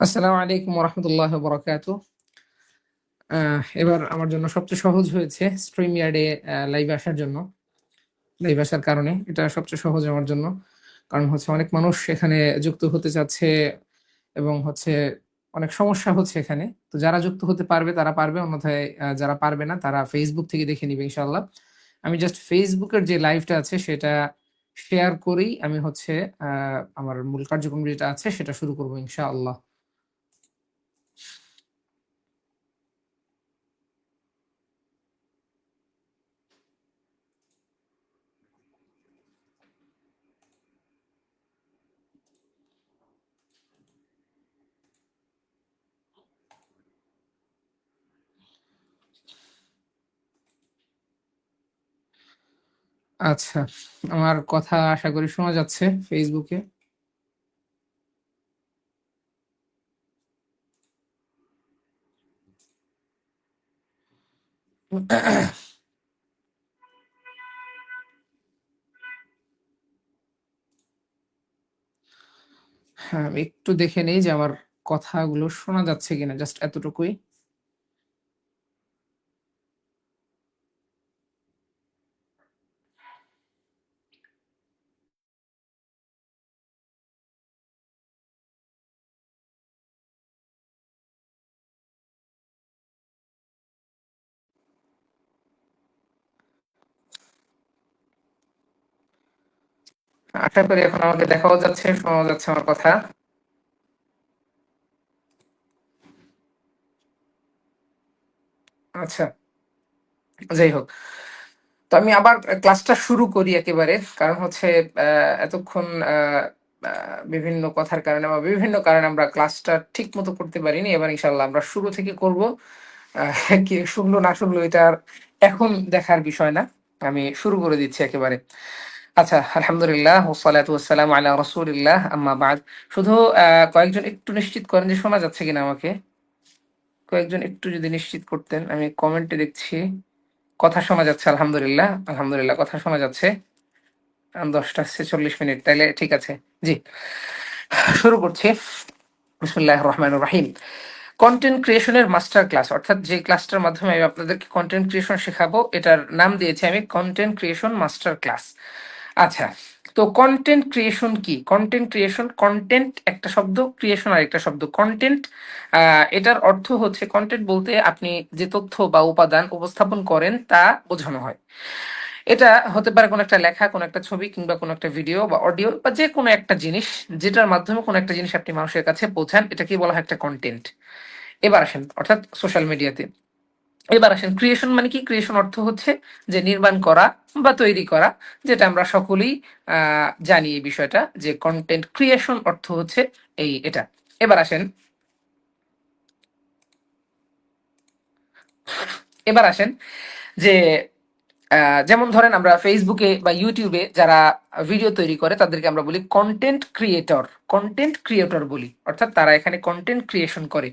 আসসালামু আলাইকুম ওরহমতুল্লাহ বরকাতু। এবার আমার জন্য সবচেয়ে সহজ হয়েছে StreamYard এ লাইভে আসার জন্য। লাইভ আসার কারণে এটা সবচেয়ে সহজ আমার জন্য। কারণ হচ্ছে অনেক মানুষ এখানে যুক্ত হতে চাচ্ছে এবং হচ্ছে অনেক সমস্যা হচ্ছে এখানে। তো যারা যুক্ত হতে পারবে তারা পারবে, অন্যথায় যারা পারবে না তারা Facebook থেকে দেখে নিবে ইনশাআল্লাহ। আমি জাস্ট Facebook এর যে লাইভটা আছে সেটা শেয়ার করেই আমি হচ্ছে আ আমার মূল কার্যক্রম যেটা আছে সেটা শুরু করব ইনশাআল্লাহ। আচ্ছা, আমার কথা আশা করি শোনা যাচ্ছে Facebook এ। হ্যাঁ, আমি একটু দেখে নেই যে আমার কথাগুলো শোনা যাচ্ছে কিনা, জাস্ট এতটুকুই। আশা করি এখন আমাকে দেখাও যাচ্ছে, শোনাও যাচ্ছে আমার কথা। আচ্ছা, যাই হোক। তো আমি আবার ক্লাসটা শুরু করি একেবারে। কারণ হচ্ছে এতক্ষণ বিভিন্ন কথার কারণে বা বিভিন্ন কারণে আমরা ক্লাসটা ঠিকমতো করতে পারিনি। এবার ইনশাআল্লাহ আমরা শুরু থেকে করব। কে শুনলো না শুনলো এটা আর এখন দেখার বিষয় না। আমি শুরু করে দিচ্ছি একেবারে। আচ্ছা, আলহামদুলিল্লাহ ওয়াসসালাতু ওয়াসসালামু আলা রাসূলিল্লাহ আম্মা বা'দ। শুধু কয়েকজন একটু নিশ্চিত করেন যে শোনা যাচ্ছে কিনা আমাকে? কয়েকজন একটু যদি নিশ্চিত করতেন। আমি কমেন্টে দেখছি কথা শোনা যাচ্ছে আলহামদুলিল্লাহ। আলহামদুলিল্লাহ কথা শোনা যাচ্ছে। ১০টা ৪৬ মিনিট তাইলে ঠিক আছে। জি, শুরু করছি। বিসমিল্লাহির রহমানির রহিম। কনটেন্ট ক্রিয়েশনের মাস্টার ক্লাস, অর্থাৎ যে ক্লাসটার মাধ্যমে আমি আপনাদেরকে কনটেন্ট ক্রিয়েশন শেখাবো এটার নাম দিয়েছি আমি কনটেন্ট ক্রিয়েশন মাস্টার ক্লাস। আচ্ছা, তো কনটেন্ট ক্রিয়েশন কি? কনটেন্ট ক্রিয়েশন, কন্টেন্ট একটা শব্দ, ক্রিয়েশন আরেকটা শব্দ। কন্টেন্ট এটার অর্থ হচ্ছে, কন্টেন্ট বলতে আপনি যে তথ্য বা উপাদান উপস্থাপন করেন তা বোঝানো হয়। এটা হতে পারে কোনো একটা লেখা, কোনো একটা ছবি, কিংবা কোনো একটা ভিডিও বা অডিও বা যে কোনো একটা জিনিস, যেটার মাধ্যমে কোনো একটা জিনিস আপনি মানুষের কাছে পৌঁছান, এটাকে বলা হয় একটা কন্টেন্ট। এবার আসেন, অর্থাৎ সোশ্যাল মিডিয়াতে। এবার আসেন ক্রিয়েশন মানে কি? ক্রিয়েশন অর্থ হচ্ছে যে নির্মাণ করা বা তৈরি করা, যেটা আমরা সকলেই জানি এই বিষয়টা, যে কন্টেন্ট ক্রিয়েশন অর্থ হচ্ছে এটা। এবার আসেন, এবার আসেন যে যেমন ধরেন আমরা ফেসবুকে বা ইউটিউবে যারা ভিডিও তৈরি করে তাদেরকে আমরা বলি কন্টেন্ট ক্রিয়েটর। কন্টেন্ট ক্রিয়েটর বলি, অর্থাৎ তারা এখানে কন্টেন্ট ক্রিয়েশন করে।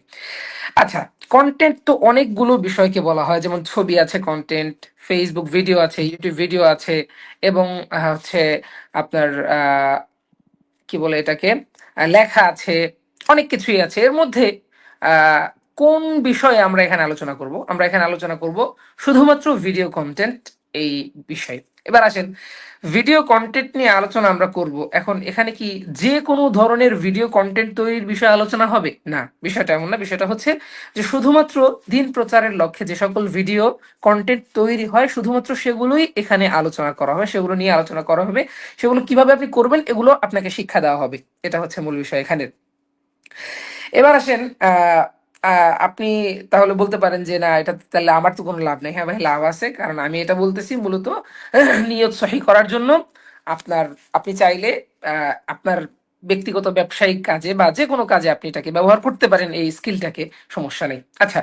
আচ্ছা, কন্টেন্ট তো অনেকগুলো বিষয়কে বলা হয়, যেমন ছবি আছে কন্টেন্ট, ফেসবুক ভিডিও আছে, ইউটিউব ভিডিও আছে, এবং হচ্ছে আপনার কি বলে এটাকে, লেখা আছে, অনেক কিছুই আছে। এর মধ্যে আহ, কোন বিষয়ে আমরা এখানে আলোচনা করব? আমরা এখানে আলোচনা করব শুধুমাত্র ভিডিও কন্টেন্ট এই বিষয়ে। এবার আসেন, ভিডিও কন্টেন্ট নিয়ে আলোচনা আমরা করব। এখন এখানে কি যে কোনো ধরনের ভিডিও কন্টেন্ট তৈরির বিষয়ে আলোচনা হবে? না, বিষয়টা এমন না। বিষয়টা হচ্ছে যে শুধুমাত্র দিন প্রচারের লক্ষ্যে যে সকল ভিডিও কন্টেন্ট তৈরি হয়, শুধুমাত্র সেগুলোই এখানে আলোচনা করা হবে, সেগুলো নিয়ে আলোচনা করা হবে। সেগুলো কিভাবে আপনি করবেন এগুলো আপনাকে শিক্ষা দেওয়া হবে। এটা হচ্ছে মূল বিষয় এখানে। এবার আসেন, আপনি তাহলে বলতে পারেন যে না, এটা তাহলে আমার তো কোনো লাভ নেই। হ্যাঁ ভাই, লাভ আছে। কারণ আমি এটা বলতেছি মূলত নিয়ত সহি করার জন্য। আপনার, আপনি চাইলে আপনার ব্যক্তিগত ব্যবসায়িক কাজে বা যে কোনো কাজে আপনি এটাকে ব্যবহার করতে পারেন, এই স্কিলটাকে। সমস্যা নেই। আচ্ছা,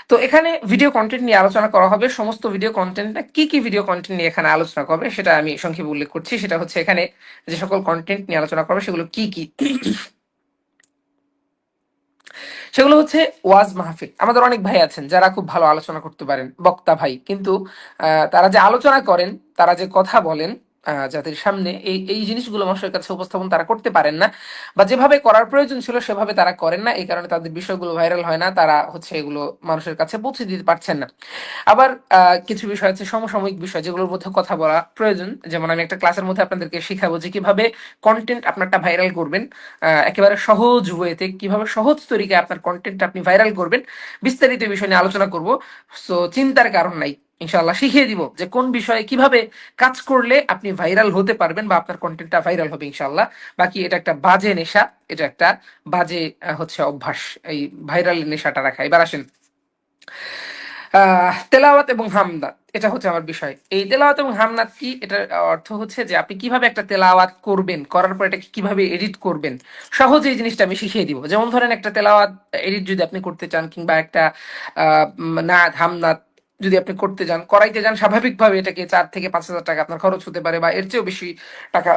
তো এখানে ভিডিও কন্টেন্ট নিয়ে আলোচনা করা হবে। সমস্ত ভিডিও কন্টেন্টটা কি কি ভিডিও কন্টেন্ট নিয়ে এখানে আলোচনা করবে সেটা আমি সংক্ষেপে উল্লেখ করছি। সেটা হচ্ছে এখানে যে সকল কন্টেন্ট নিয়ে আলোচনা করবে সেগুলো কি কি। সেগুলো হচ্ছে ওয়াজ মাহফিল। আমাদের অনেক ভাই আছেন যারা খুব ভালো আলোচনা করতে পারেন, বক্তা ভাই, কিন্তু তারা যে আলোচনা করেন, তারা যে কথা বলেন জাতির সামনে, এই এই জিনিসগুলো মানুষের কাছে উপস্থাপন তারা করতে পারেন না, বা যেভাবে করার প্রয়োজন ছিল সেভাবে তারা করেন না। এই কারণে তাদের বিষয়গুলো ভাইরাল হয় না, তারা হচ্ছে এগুলো মানুষের কাছে পৌঁছে দিতে পারছেন না। আবার কিছু বিষয় আছে সমসাময়িক বিষয় যেগুলোর মধ্যে কথা বলা প্রয়োজন। যেমন আমি একটা ক্লাসের মধ্যে আপনাদেরকে শিখাবো যে কিভাবে কন্টেন্ট আপনারটা ভাইরাল করবেন, একেবারে সহজ ওয়েতে কিভাবে সহজ তরিকায় আপনার কন্টেন্ট আপনি ভাইরাল করবেন, বিস্তারিত এই বিষয় নিয়ে আলোচনা করব। সো চিন্তার কারণ নাই, ইনশাআল্লাহ শিখিয়ে দিব যে কোন বিষয়ে কিভাবে কাজ করলে আপনি ভাইরাল হতে পারবেন বা আপনার কন্টেন্টটা ভাইরাল হবে ইনশাআল্লাহ। বাকি এটা একটা বাজে নেশা, এটা একটা বাজে হচ্ছে অভ্যাস, এই ভাইরাল নেশাটা রাখা। এবার আসেন তেলাওয়াত এবং হামদাত, এটা হচ্ছে আমার বিষয়। এই তেলাওয়াত এবং হামদাত কি, এটার অর্থ হচ্ছে যে আপনি কিভাবে একটা তেলাওয়াত করবেন, করার পর এটাকে কিভাবে এডিট করবেন, সহজে এই জিনিসটা আমি শিখিয়ে দিব। যেমন ধরেন একটা তেলাওয়াত এডিট যদি আপনি করতে চান, কিংবা একটা নাত হামদাত যদি আপনি করতে যান, করাইতে যান, স্বাভাবিকভাবে এটাকে 4 থেকে 5 হাজার টাকা আপনার খরচ হতে পারে, বা এর চেয়েও বেশি টাকা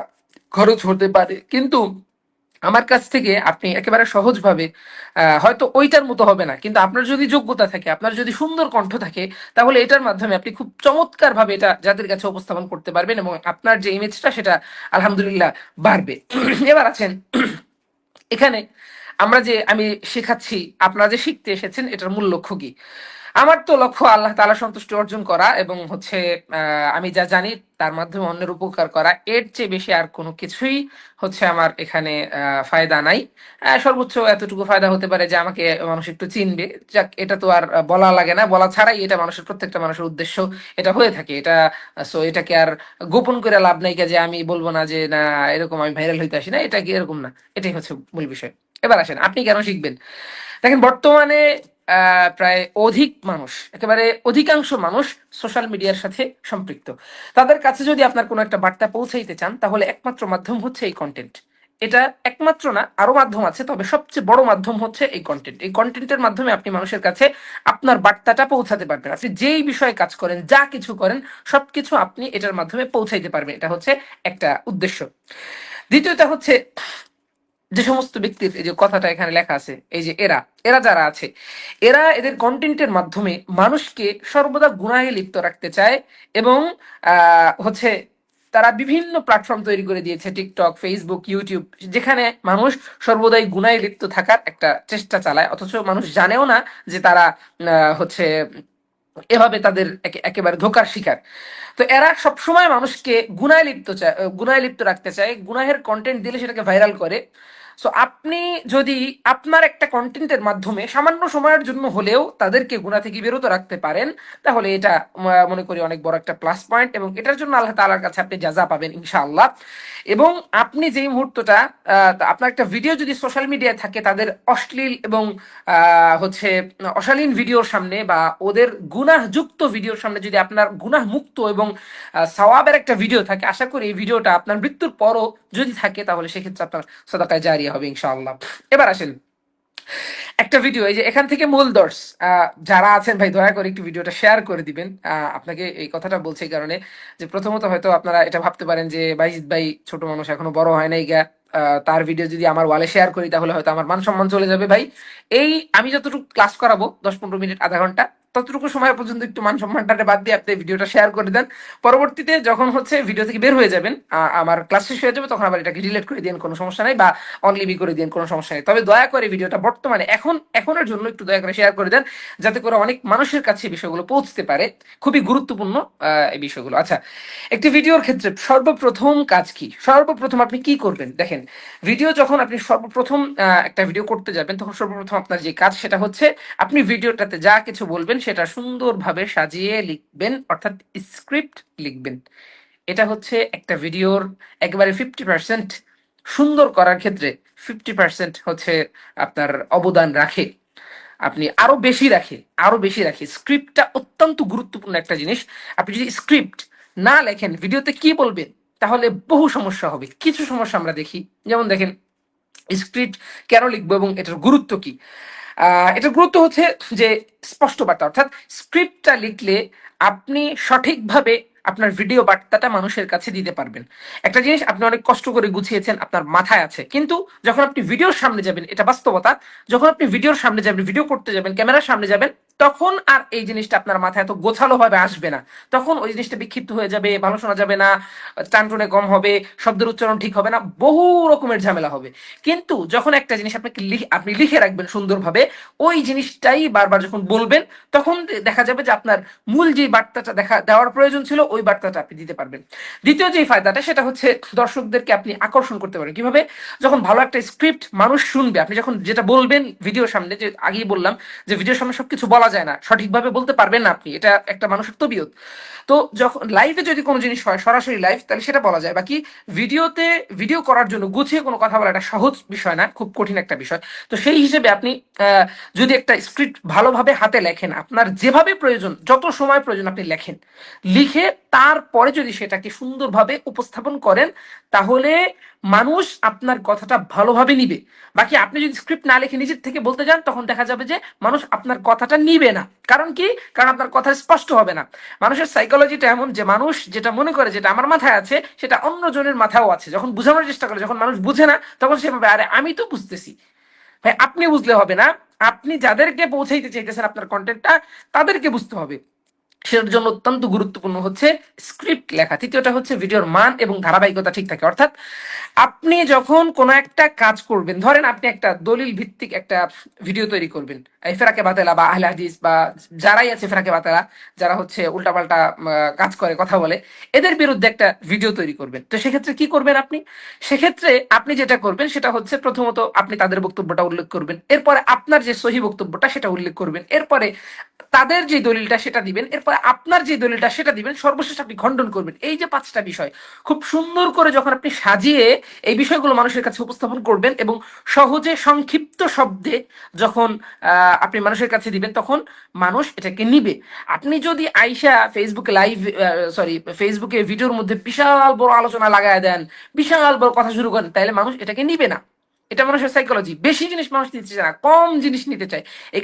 খরচ হতে পারে। কিন্তু আমার কাছ থেকে আপনি একেবারে সহজভাবে, হয়তো ওইটার মতো হবে না, কিন্তু আপনার যদি যোগ্যতা থাকে, আপনার যদি সুন্দর কণ্ঠ থাকে, তাহলে এটার মাধ্যমে আপনি খুব চমৎকার ভাবে এটা যাদের কাছে উপস্থাপন করতে পারবেন, এবং আপনার যে ইমেজটা সেটা আলহামদুলিল্লাহ বাড়বে। এবার আছেন এখানে আমরা যে আমি শেখাচ্ছি, আপনারা যে শিখতে এসেছেন, এটার মূল লক্ষ্য কি? আমার তো লক্ষ্য আল্লাহ তাআলা সন্তুষ্টি অর্জন করা, এবং হচ্ছে আমি যা জানি তার মাধ্যমে অন্যের উপকার করা। এর চেয়ে বেশি আর কোনো কিছুই হচ্ছে আমার এখানে ফায়দা নাই। সর্বোচ্চ এতটুকু ফায়দা হতে পারে যে আমাকে মানুষ একটু চিনবে, যাক, এটা তো আর বলা লাগে না, বলা ছাড়াই এটা মানুষের, প্রত্যেকটা মানুষের উদ্দেশ্য এটা হয়ে থাকে। এটা সো এটাকে আর গোপন করে লাভ নাই, যে আমি বলবো না যে না এরকম আমি ভাইরাল হইতে আসি না, এটা কি এরকম না। এটাই হচ্ছে মূল বিষয়। এবার আসেন আপনি কেন শিখবেন। দেখেন, বর্তমানে প্রায় অধিক মানুষ, একেবারে অধিকাংশ মানুষ সোশ্যাল মিডিয়ার সাথে সম্পৃক্ত। তাদের কাছে যদি আপনার কোনো একটা বার্তা পৌঁছাইতে চান, তাহলে একমাত্র মাধ্যম হচ্ছে এই কন্টেন্ট। এটা একমাত্র না, আরো মাধ্যম আছে, তবে সবচেয়ে বড় মাধ্যম হচ্ছে এই কন্টেন্ট। এই কন্টেন্টের মাধ্যমে আপনি মানুষের কাছে আপনার বার্তাটা পৌঁছাতে পারবেন। আপনি যেই বিষয়ে কাজ করেন, যা কিছু করেন, সবকিছু আপনি এটার মাধ্যমে পৌঁছাইতে পারবেন। এটা হচ্ছে একটা উদ্দেশ্য। দ্বিতীয়টা হচ্ছে যে সমস্ত ব্যক্তির, এই যে কথাটা এখানে লেখা আছে, এই যে এরা এরা যারা আছে, এরা এদের কন্টেন্টের মাধ্যমে মানুষকে সর্বদা গুনাহে লিপ্ত রাখতে চায়, এবং হচ্ছে তারা বিভিন্ন প্ল্যাটফর্ম তৈরি করে দিয়েছে, টিকটক, ফেসবুক, ইউটিউব, যেখানে মানুষ সর্বদাই গুনাহে লিপ্ত থাকার একটা চেষ্টা চালায়, অথচ মানুষ জানেও না যে তারা হচ্ছে এভাবে তাদের একেবারে ধোকার শিকার। তো এরা সবসময় মানুষকে গুনায় লিপ্ত রাখতে চায়, গুনাহের কন্টেন্ট দিলে সেটাকে ভাইরাল করে। সো আপনি যদি আপনার একটা কন্টেন্টের মাধ্যমে সামান্য সময়ের জন্য হলেও তাদেরকে গুনাহ থেকে বিরত রাখতে পারেন, তাহলে এটা মনে করি অনেক বড় একটা প্লাস পয়েন্ট, এবং এটার জন্য আল্লাহ তাআলার কাছে আপনি জাযা পাবেন ইনশাআল্লাহ। এবং আপনি যেই মুহূর্তটা আপনার একটা ভিডিও যদি সোশ্যাল মিডিয়ায় থাকে, তাদের অশ্লীল এবং হচ্ছে অশালীন ভিডিওর সামনে, বা ওদের গুনাহযুক্ত ভিডিওর সামনে যদি আপনার গুনাহ মুক্ত এবং সওয়াবের একটা ভিডিও থাকে, আশা করি এই ভিডিওটা আপনার মৃত্যুর পরও যদি থাকে, তাহলে সেক্ষেত্রে আপনার সাদাকায়ে জারিয়া হবে ইনশাআল্লাহ। এবার আসেন একটা ভিডিও, এই যে এখান থেকে মূল দর্শ যারা আছেন ভাই, দয়া করে একটু ভিডিওটা শেয়ার করে দিবেন। আপনাকে এই কথাটা বলছি এই কারণে যে প্রথমত হয়তো আপনারা এটা ভাবতে পারেন যে বাইজিদ ভাই ছোট মানুষ, এখনো বড় হয় নাই গা, তার ভিডিও যদি আমার ওয়ালে শেয়ার করি তাহলে হয়তো আমার মান সম্মান চলে যাবে। ভাই, এই আমি যতটুকু ক্লাস করাবো 10-15 মিনিট, আধা ঘন্টা, ততটুকু সময় পর্যন্ত একটু মান সম্মানটা বাদ দিয়ে আপনি ভিডিওটা শেয়ার করে দেন। পরবর্তীতে যখন হচ্ছে ভিডিও থেকে বের হয়ে যাবেন, আমার ক্লাস শেষ হয়ে যাবে, তখন আবার এটাকে ডিলিট করে দিন, কোনো সমস্যা নাই, বা অনলিভি করে দিন, কোনো সমস্যা নেই। তবে দয়া করে ভিডিওটা বর্তমানে এখনের জন্য একটু দয়া করে শেয়ার করে দেন, যাতে করে অনেক মানুষের কাছে এই বিষয়গুলো পৌঁছতে পারে। খুবই গুরুত্বপূর্ণ এই বিষয়গুলো। আচ্ছা, একটি ভিডিওর ক্ষেত্রে সর্বপ্রথম কাজ কি? সর্বপ্রথম আপনি কি করবেন দেখেন, ভিডিও যখন আপনি সর্বপ্রথম একটা ভিডিও করতে যাবেন, তখন সর্বপ্রথম আপনার যে কাজ সেটা হচ্ছে আপনি ভিডিওটাতে যা কিছু বলবেন সেটা সুন্দরভাবে সাজিয়ে লিখবেন, অর্থাৎ স্ক্রিপ্ট লিখবেন। এটা হচ্ছে একটা ভিডিওর একেবারে 50% সুন্দর করার ক্ষেত্রে 50% হচ্ছে আপনার অবদান রাখে। আপনি আরো বেশি রাখে স্ক্রিপ্টটা অত্যন্ত গুরুত্বপূর্ণ একটা জিনিস। আপনি যদি স্ক্রিপ্ট না লেখেন ভিডিওতে কি বলবেন, তাহলে বহু সমস্যা হবে। কিছু সমস্যা আমরা দেখি, যেমন দেখেন স্ক্রিপ্ট কেন লিখবো এবং এটার গুরুত্ব কি। এটার গুরুত্ব হচ্ছে যে স্পষ্ট বার্তা, অর্থাৎ স্ক্রিপ্টটা লিখলে আপনি সঠিকভাবে আপনার ভিডিও বার্তাটা মানুষের কাছে দিতে পারবেন। একটা জিনিস আপনি অনেক কষ্ট করে গুছিয়েছেন, আপনার মাথায় আছে, কিন্তু যখন আপনি ভিডিওর সামনে যাবেন, এটা বাস্তবতা, যখন আপনি ভিডিওর সামনে যাবেন, ভিডিও করতে যাবেন, ক্যামেরার সামনে যাবেন, তখন আর এই জিনিসটা আপনার মাথায় এত গোছালো ভাবে আসবে না। তখন ওই জিনিসটা বিক্ষিপ্ত হয়ে যাবে, ভালো শোনা যাবে না, টানটুনে কম হবে, শব্দের উচ্চারণ ঠিক হবে না, বহু রকমের ঝামেলা হবে। কিন্তু যখন একটা জিনিস আপনাকে আপনি লিখে রাখবেন সুন্দরভাবে, ওই জিনিসটাই বারবার যখন বলবেন, তখন দেখা যাবে যে আপনার মূল যে বার্তাটা দেওয়ার প্রয়োজন ছিল ওই বার্তাটা আপনি দিতে পারবেন। দ্বিতীয় যে ফায়দাটা সেটা হচ্ছে দর্শকদেরকে আপনি আকর্ষণ করতে পারেন কিভাবে? যখন ভালো একটা স্ক্রিপ্ট মানুষ শুনবে, আপনি যখন যেটা বলবেন ভিডিওর সামনে, যে আগেই বললাম যে ভিডিওর সামনে সবকিছু বলা যায় না, সঠিকভাবে বলতে পারবেন না আপনি, এটা একটা মানুষের তবিয়ত। তো যখন লাইভে যদি কোনো জিনিস হয়, সরাসরি লাইভ, তাহলে সেটা বলা যায়। বাকি ভিডিওতে, ভিডিও করার জন্য গুছিয়ে কোনো কথা বলা একটা সহজ বিষয় না, খুব কঠিন একটা বিষয়। তো সেই হিসেবে আপনি যদি একটা স্ক্রিপ্ট ভালোভাবে হাতে লেখেন, আপনার যেভাবে প্রয়োজন, যত সময় প্রয়োজন আপনি লেখেন, লিখে তারপরে যদি সেটাকে সুন্দরভাবে উপস্থাপন করেন, তাহলে মানুষ আপনার কথাটা ভালোভাবে নিবে। বাকি আপনি যদি স্ক্রিপ্ট না লিখে নিজের থেকে বলতে যান, তখন দেখা যাবে যে মানুষ আপনার কথাটা নিবে না। কারণ কি? কারণ আপনার কথা স্পষ্ট হবে না। মানুষের সাইকোলজিটা এমন যে মানুষ যেটা মনে করে, যেটা আমার মাথায় আছে, সেটা অন্য জনের মাথাও আছে। যখন বোঝানোর চেষ্টা করে, যখন মানুষ বুঝে না, তখন সে ভাবে আরে আমি তো বুঝতেছি। ভাই আপনি বুঝলে হবে না, আপনি যাদেরকে পৌঁছাইতে চাইতেছেন আপনার কন্টেন্টটা, তাদেরকে বুঝতে হবে। সেটার জন্য অত্যন্ত গুরুত্বপূর্ণ হচ্ছে স্ক্রিপ্ট লেখা। তৃতীয়টা হচ্ছে ভিডিওর মান এবং ধারাবাহিকতা ঠিক থাকে। অর্থাৎ আপনি যখন কোনো একটা কাজ করবেন, ধরেন আপনি একটা দলিল ভিত্তিক একটা ভিডিও তৈরি করবেন, এই ফেরাকে বাতেলা বা আহলে হাদিস বা যারাই আছে ফেরাকে বাতেলা, যারা হচ্ছে উল্টাপাল্টা কাজ করে, কথা বলে, এদের বিরুদ্ধে একটা ভিডিও তৈরি করবেন। তো সেক্ষেত্রে কি করবেন আপনি? সেক্ষেত্রে আপনি যেটা করবেন সেটা হচ্ছে, প্রথমত আপনি তাদের বক্তব্যটা উল্লেখ করবেন, এরপরে আপনার যে সহি বক্তব্যটা সেটা উল্লেখ করবেন, এরপরে তাদের যে দলিলটা সেটা দিবেন, এরপর আপনার যে দলিলটা সেটা দিবেন, সর্বশেষ আপনি খণ্ডন করবেন। এই যে পাঁচটা বিষয় খুব সুন্দর করে যখন আপনি সাজিয়ে এই বিষয়গুলো মানুষের কাছে উপস্থাপন করবেন এবং সহজে সংক্ষিপ্ত শব্দে যখন আপনি মানুষের কাছে দিবেন, তখন মানুষ এটাকে নিবে। আপনি যদি আইসা ফেসবুকে লাইভ, সরি, ফেসবুকে ভিডিওর মধ্যে বিশাল বড় আলোচনা লাগায় দেন, বিশাল বড় কথা শুরু করেন, তাহলে মানুষ এটাকে নিবে না। এটা মানুষের সাইকোলজি। বেশি জিনিস মানুষ নিতে চায় না, কম জিনিস নিতে চায়। এই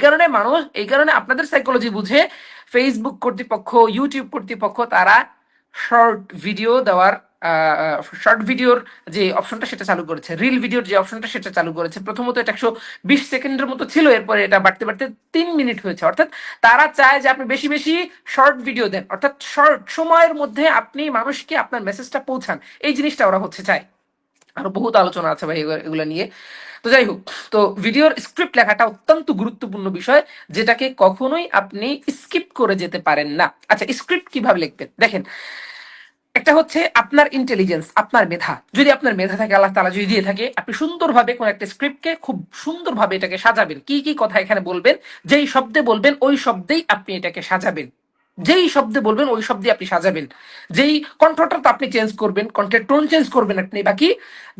কারণে আপনাদের সাইকোলজি বুঝে ফেসবুক কর্তৃপক্ষ, ইউটিউব কর্তৃপক্ষ, তারা শর্ট ভিডিও দেওয়ার, শর্ট ভিডিওর যে অপশনটা সেটা চালু করেছে, রিল ভিডিওর যে অপশনটা সেটা চালু করেছে। প্রথমত এটা 120 সেকেন্ডের মতো ছিল, এরপরে এটা বাড়তে বাড়তে 3 মিনিট হয়েছে। অর্থাৎ তারা চায় যে আপনি বেশি বেশি শর্ট ভিডিও দেন, অর্থাৎ শর্ট সময়ের মধ্যে আপনি মানুষকে আপনার মেসেজটা পৌঁছান। এই জিনিসটা ওরা হচ্ছে চায়। আরো বহুত আলোচনা আছে ভাই এগুলো নিয়ে। তো যাই হোক, তো ভিডিওর স্ক্রিপ্ট লেখাটা অত্যন্ত গুরুত্বপূর্ণ বিষয়, যেটাকে কখনোই আপনি স্কিপ করে যেতে পারেন না। আচ্ছা, স্ক্রিপ্ট কিভাবে লিখবেন দেখেন। একটা হচ্ছে আপনার ইন্টেলিজেন্স, আপনার মেধা। যদি আপনার মেধা থাকে, আল্লাহ তাআলা যদি দিয়ে থাকে, আপনি সুন্দরভাবে কোন একটা স্ক্রিপ্টকে খুব সুন্দরভাবে এটাকে সাজাবেন। কি কি কথা এখানে বলবেন, যেই শব্দে বলবেন ওই শব্দেই আপনি এটাকে সাজাবেন, যেই শব্দে বলবেন ওই শব্দে আপনি সাজাবেন। যেই কণ্ঠটা তো আপনি চেঞ্জ করবেন, কণ্ঠের টোন চেঞ্জ করবেন আপনি, বাকি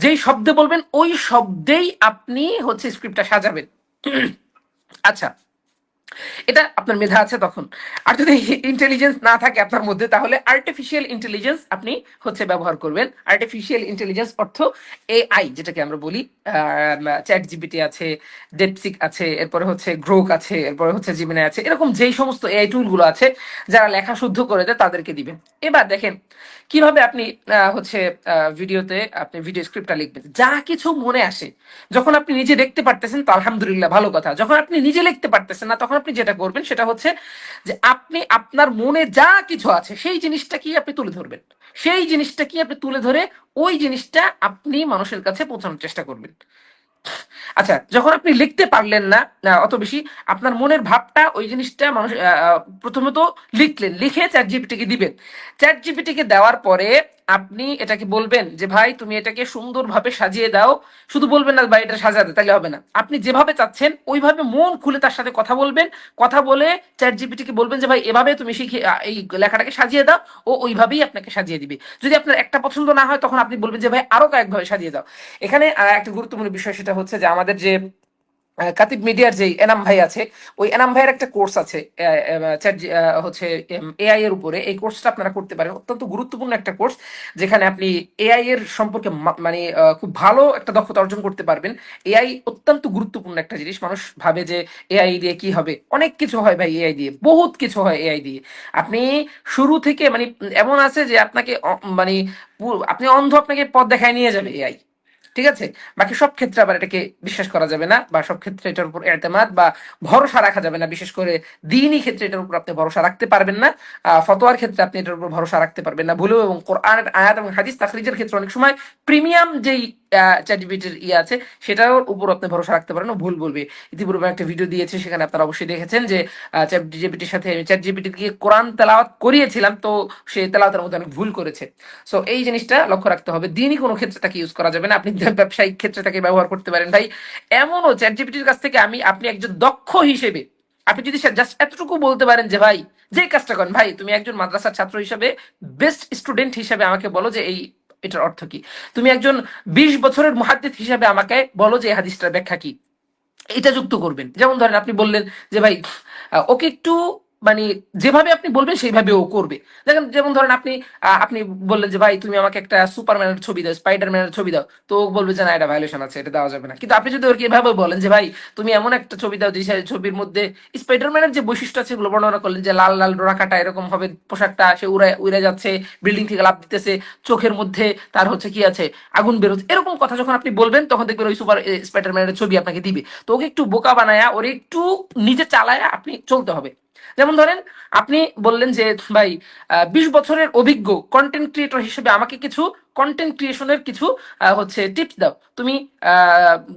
যেই শব্দে বলবেন ওই শব্দেই আপনি হচ্ছে স্ক্রিপ্টটা সাজাবেন। আচ্ছা, এটা আপনার মেধা আছে তখন। আর যদি ইন্টেলিজেন্স না থাকে আপনার মধ্যে, তাহলে আর্টিফিশিয়াল ইন্টেলিজেন্স আপনি হচ্ছে ব্যবহার করবেন। আর্টিফিশিয়াল ইন্টেলিজেন্স অর্থ এআই, যেটাকে আমরা বলি। চ্যাট জিপিটি আছে, ডেপসিক আছে, এরপরে হচ্ছে গ্রোক আছে, এরপরে হচ্ছে জিমিনাই আছে, এরকম যেই সমস্ত এআই টুলগুলো আছে, যারা লেখা শুদ্ধ করে দেয় তাদেরকে দিবেন। এবার দেখেন কিভাবে আপনি হচ্ছে ভিডিওতে আপনি ভিডিও স্ক্রিপ্টটা লিখবেন। যা কিছু মনে আসে, যখন আপনি নিজে দেখতে পারতেছেন তো আলহামদুলিল্লাহ, ভালো কথা। যখন আপনি নিজে লিখতে পারতেছেন না, তখন আপনি যেটা করবেন সেটা হচ্ছে যে আপনি আপনার মনে যা কিছু আছে সেই জিনিসটা কি আপনি তুলে ধরবেন। সেই জিনিসটা কি আপনি তুলে ধরে ওই জিনিসটা আপনি মানুষের কাছে পৌঁছানোর চেষ্টা করবেন। আচ্ছা, যখন আপনি লিখতে পারলেন না অত বেশি, আপনার মনের ভাবটা, ওই জিনিসটা মানুষ প্রথমত লিখলেন, লিখে চ্যাট জিপিটিকে দিবেন। চ্যাট জিপিটিকে দেওয়ার পরে আপনি এটাকে বলবেন যে ভাই তুমি এটাকে সুন্দরভাবে সাজিয়ে দাও। শুধু বলবেন না ভাই এটা সাজাতে, তাহলে হবে না। আপনি যেভাবে চাচ্ছেন ওইভাবে মন খুলে তার সাথে কথা বলবেন। কথা বলে চ্যাট জিপিটিকে বলবেন যে ভাই এভাবে তুমি শিখে এই লেখাটাকে সাজিয়ে দাও, ও ওইভাবেই আপনাকে সাজিয়ে দিবে। যদি আপনার একটা পছন্দ না হয়, তখন আপনি বলবেন যে ভাই আরো কয়েকভাবে সাজিয়ে দাও। এখানে একটা গুরুত্বপূর্ণ বিষয় সেটা হচ্ছে যে আমাদের যে কাতিব মিডিয়ার যে এনাম ভাই আছে, ওই এনাম ভাইয়ের একটা কোর্স আছে হচ্ছে এআই এর উপরে। এই কোর্সটা আপনারা করতে পারেন, অত্যন্ত গুরুত্বপূর্ণ একটা কোর্স, যেখানে আপনি এআই এর সম্পর্কে মানে খুব ভালো একটা দক্ষতা অর্জন করতে পারবেন। এআই অত্যন্ত গুরুত্বপূর্ণ একটা জিনিস। মানুষ ভাবে যে এআই দিয়ে কি হবে, অনেক কিছু হয় ভাই এআই দিয়ে, বহুত কিছু হয় এআই দিয়ে। আপনি শুরু থেকে মানে এমন আছে যে আপনাকে মানে আপনি অন্ধ, আপনাকে পথ দেখায় নিয়ে যাবে এআই, ঠিক আছে। বাকি সব ক্ষেত্রে আবার এটাকে বিশ্বাস করা যাবে না, বা সব ক্ষেত্রে এটার উপর এতেমাদ বা ভরসা রাখা যাবে না। বিশেষ করে দিনই ক্ষেত্রে এটার উপর আপনি ভরসা রাখতে পারবেন না। ফতোয়ার ক্ষেত্রে আপনি এটার উপর ভরসা রাখতে পারবেন না ভুলেও। এবং কোরআনের আয়াত এবং হাদিস তাখরিজের ক্ষেত্রে অনেক সময় প্রিমিয়াম যেই চ্যাটজিপিটির আছে সেটার উপর আপনি ভরসা রাখতে পারেন, ভুল বলবে। ইতিপূর্বে একটা ভিডিও দিয়েছি, সেখানে আপনারা অবশ্যই দেখেছেন যে চ্যাটজিপিটির সাথে আমি চ্যাটজিপিটি গিয়ে কোরআন তেলাওয়াত করিয়েছিলাম, তো সে তেলাওয়াতের মধ্যে অনেক ভুল করেছে। সো এই জিনিসটা লক্ষ্য রাখতে হবে, দিনই কোনো ক্ষেত্রে তাকে ইউজ করা যাবে না। আপনি ব্যবসায়িক ক্ষেত্রে তাকে ব্যবহার করতে পারেন ভাই। এমনও চ্যাটজিপিটির কাছ থেকে আপনি একজন দক্ষ হিসেবে আপনি যদি জাস্ট এতটুকু বলতে পারেন যে ভাই, যে কাজটা করেন ভাই, তুমি একজন মাদ্রাসার ছাত্র হিসেবে বেস্ট স্টুডেন্ট হিসেবে আমাকে বলো যে এই এটার অর্থ কি। তুমি একজন 20 বছরের মুহাদ্দিস হিসেবে আমাকে বলো যে এই হাদিসটার ব্যাখ্যা কি। এটা যুক্ত করবেন। যেমন ধরেন আপনি বললেন যে ভাই ওকে একটু মানে যেভাবে আপনি বলবেন সেইভাবে ও করবে। দেখেন, যেমন ধরেন আপনি বললেন যে ভাই তুমি আমাকে একটা সুপারম্যানের ছবি দাও, স্পাইডারম্যানের ছবি দাও, তো ও বলবে যে না, এটা ভায়োলেশন আছে, এটা দেওয়া যাবে না। কিন্তু আপনি যদি ওকে এভাবে বলেন যে ভাই তুমি এমন একটা ছবি দাও যে সেই ছবির মধ্যে স্পাইডারম্যানের যে বৈশিষ্ট্য আছে সেগুলো বর্ণনা করলেন, যে লাল লাল ডোরা কাটা এরকম হবে পোশাকটা, সে উড়ে উড়ে যাচ্ছে, বিল্ডিং থেকে লাফ দিতেছে, চোখের মধ্যে তার হচ্ছে কি আছে, আগুন বেরোচ্ছে, এরকম কথা যখন আপনি বলবেন তখন দেখবেন ওই সুপার স্পাইডারম্যানের ছবি আপনাকে দিবে। তো ওকে একটু বোকা বানায়া, ওর একটু নিজে চালায়া আপনি চলতে হবে। যেমন ধরেন আপনি বললেন যে ভাই 20 বছরের অভিজ্ঞ কন্টেন্ট ক্রিয়েটর হিসেবে আমাকে কিছু কন্টেন্ট ক্রিয়েশনের কিছু হচ্ছে টিপস দাও। তুমি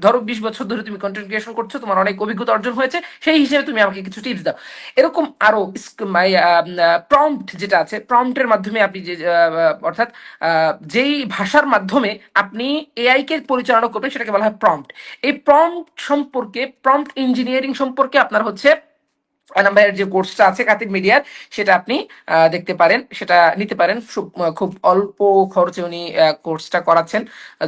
ধরো 20 বছর ধরে তুমি কন্টেন্ট ক্রিয়েশন করছো, তোমার অনেক অভিজ্ঞতা অর্জন হয়েছে, সেই হিসেবে তুমি আমাকে কিছু টিপস দাও। এরকম আরো প্রম্পট যেটা আছে, প্রম্পটের মাধ্যমে আপনি যে অর্থাৎ যেই ভাষার মাধ্যমে আপনি এআই কে পরিচালনা করবেন সেটাকে বলা হয় প্রম্পট। এই প্রম্পট সম্পর্কে, প্রম্পট ইঞ্জিনিয়ারিং সম্পর্কে আপনার হচ্ছে আনাম ভাইয়ের যে কোর্সটা আছে কাতিব মিডিয়ার, সেটা আপনি দেখতে পারেন, সেটা নিতে পারেন। খুব অল্প খরচে উনি কোর্সটা করাচ্ছেন,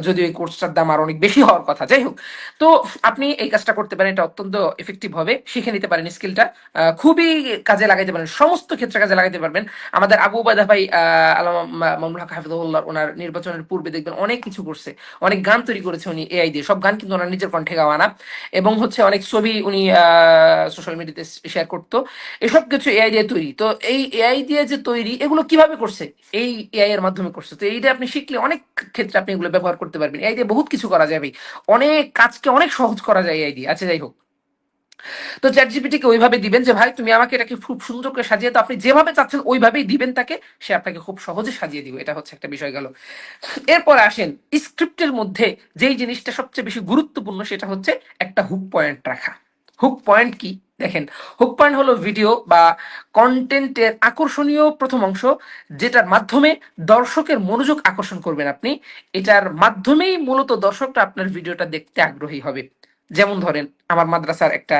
যদিও এই কোর্সটার দাম আর অনেক বেশি হওয়ার কথা। যাই হোক, তো আপনি এই কাজটা করতে পারেন, এটা অত্যন্ত এফেক্টিভ হবে, শিখে নিতে পারেন স্কিলটা, খুবই কাজে লাগাইতে পারেন, সমস্ত ক্ষেত্রে কাজে লাগাইতে পারবেন। আমাদের আবু উবায়দা ভাই আল্লামা মামুনুল হক হাফিজাহুল্লাহ, ওনার নির্বাচনের পূর্বে দেখবেন অনেক কিছু করছে, অনেক গান তৈরি করেছে উনি এআই দিয়ে। সব গান কিন্তু ওনার নিজের কণ্ঠে গাওয়া না, এবং হচ্ছে অনেক ছবি উনি সোশ্যাল মিডিয়াতে শেয়ার করতো। এসব কিছু এআই দিয়ে তৈরি। তো এই এআই দিয়ে যে তৈরি, এগুলো কিভাবে করছে, এই এআই এর মাধ্যমে করছে। তো এইটা আপনি শিখলে অনেক ক্ষেত্রে আপনি এগুলো ব্যবহার করতে পারবেন। এআই দিয়ে বহুত কিছু করা যাবে, অনেক কাজকে অনেক সহজ করা যায় এআই দিয়ে। আচ্ছা যাই হোক, তো চ্যাট জিপিটিকে ওইভাবে দিবেন যে ভাই তুমি আমাকে এটাকে খুব সুন্দর করে সাজিয়ে, তো আপনি যেভাবে চাচ্ছেন ওইভাবেই দিবেন তাকে, সে আপনাকে খুব সহজে সাজিয়ে দিবে। এটা হচ্ছে একটা বিষয় গেল। এরপর আসেন স্ক্রিপ্টের মধ্যে যেই জিনিসটা সবচেয়ে বেশি গুরুত্বপূর্ণ, সেটা হচ্ছে একটা হুক পয়েন্ট রাখা। হুক পয়েন্ট কি? দেখেন, হুক পয়েন্ট হলো ভিডিও বা কন্টেন্টের আকর্ষণীয় প্রথম অংশ, যেটার মাধ্যমে দর্শকের মনোযোগ আকর্ষণ করবেন আপনি। এটার মাধ্যমেই মূলত দর্শকরা আপনার ভিডিওটা দেখতে আগ্রহী হবে। যেমন ধরেন আমার মাদ্রাসার একটা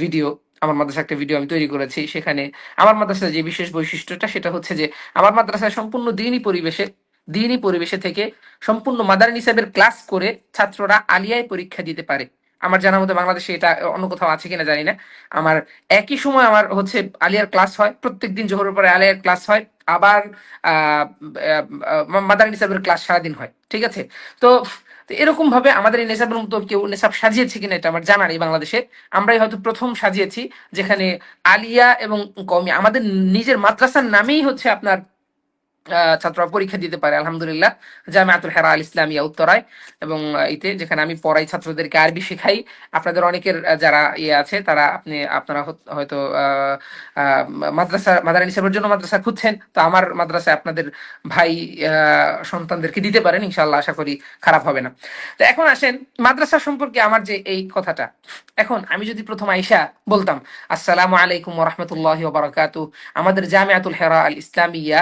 ভিডিও, আমার মাদ্রাসার একটা ভিডিও আমি তৈরি করেছি। সেখানে আমার মাদ্রাসার যে বিশেষ বৈশিষ্ট্যটা, সেটা হচ্ছে যে আমার মাদ্রাসায় সম্পূর্ণ দিনই পরিবেশে থেকে সম্পূর্ণ মাদানী সাহেবের ক্লাস করে ছাত্ররা আলিয়ায় পরীক্ষা দিতে পারে। আমার জানার মতো বাংলাদেশে এটা অন্য কোথাও আছে কিনা জানি না। আমার একই সময় আমার হচ্ছে আলিয়ার ক্লাস হয়, প্রত্যেকদিন জোহরের পরে আলিয়ার ক্লাস হয়, আবার আহ মাদানী সাহেবের ক্লাস সারাদিন হয়, ঠিক আছে। তো তো এরকম ভাবে আমাদের এই নেশাবের মতো কেউ নেশাব সাজিয়েছে কিনা এটা আমার জানা নেই বাংলাদেশে। আমরাই হয়তো প্রথম সাজিয়েছি, যেখানে আলিয়া এবং কওমি আমাদের নিজের মাদ্রাসার নামেই হচ্ছে আপনার ছাত্ররা পরীক্ষা দিতে পারে আলহামদুলিল্লাহ। জামিআতুল হেরা আল ইসলামিয়া উত্তরায়, এবং এতে যেখানে আমি পড়াই, ছাত্রদেরকে আরবি শেখাই। আপনাদের অনেকের যারা ইয়ে আছে তারা আপনারা হয়তো মাদ্রাসা মাদানী সাহেবের জন্য মাদ্রাসা খুঁজছেন, তো আমার মাদ্রাসায় আপনাদের ভাই সন্তানদেরকে দিতে পারেন, ইনশাআল্লাহ আশা করি খারাপ হবে না। তো এখন আসেন মাদ্রাসা সম্পর্কে আমার যে এই কথাটা, এখন আমি যদি প্রথম আইসা বলতাম আসসালামু আলাইকুম ওয়া রাহমাতুল্লাহি ওয়া বারাকাতুহু, আমাদের জামিআতুল হেরা আল ইসলামিয়া